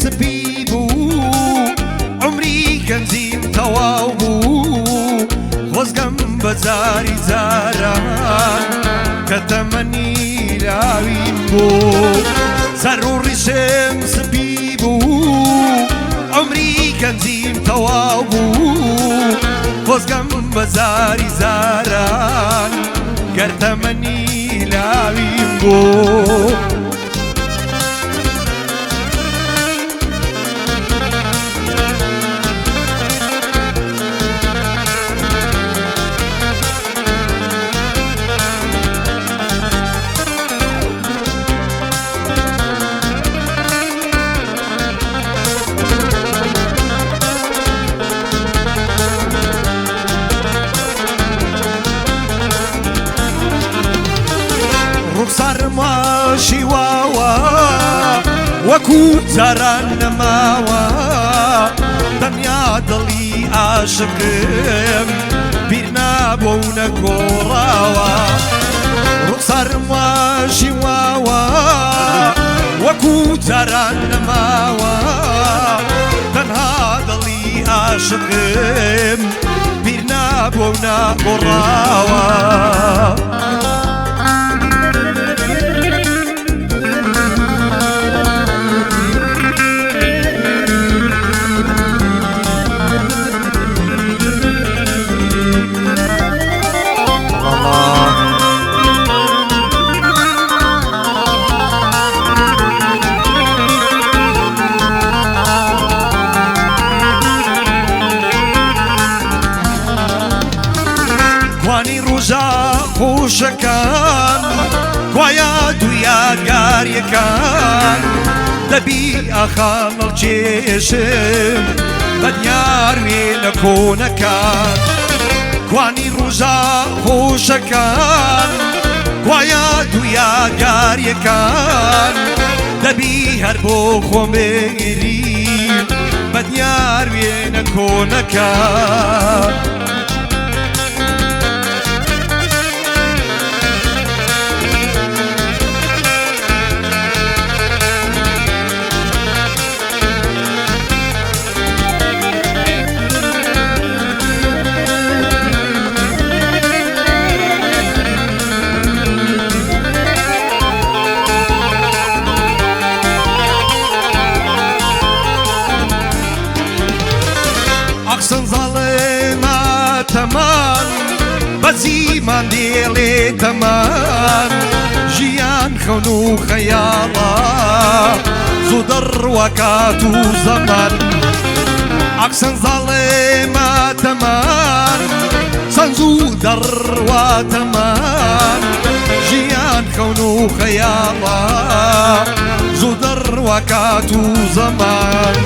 سپی بوو عمری گەنجیم تەواو بوو خۆزگەم بەجاری جاران کە تەمەنی لاویم بوو سەر و ڕیشم سپی بوو عمری گەنجیم تەواو بوو خۆزگەم بەجاری جاران گەر تەمەنی لاویم بوو ڕوخسارماشی واوە وەکو جاران نەماوە دەنیا دڵی عاشقم بیر نابۆ و نەگۆڕاوە ڕوخسارماشی واوە وەکو جاران نەماوە تەنها دڵی عاشقم بیر نابۆ و نەگۆڕاوە کوانی ڕۆژە خۆشەکان کوایە دوویاگاریەکان دەبی ئاخان هەڵکێشم بە دیار وێنە کۆنەکان کوانی ڕۆژە خۆشەکان کوایە دوویاگاریەکان دەبی هەر بۆ خۆمێری بە دیار وێنە کۆنەکان سنزاڵێمە تەمان بەزیمان دێڵێ تەمان ژیان خەون و خەیاڵە زوو دەڕوەکات و زەمان سنزاڵێمە تەمان سەنز و دەڕوە تەمان ژیان خەون و خەیاڵە زوو دەڕوەکات و زەمان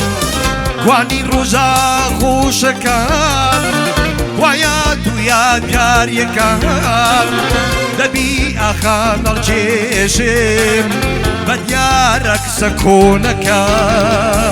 کوانی ڕۆژە خۆشەکان وایە دوویاگاریەکان دەبی ئاخان هەڵکێشم بە دیارە کسە کۆنەکان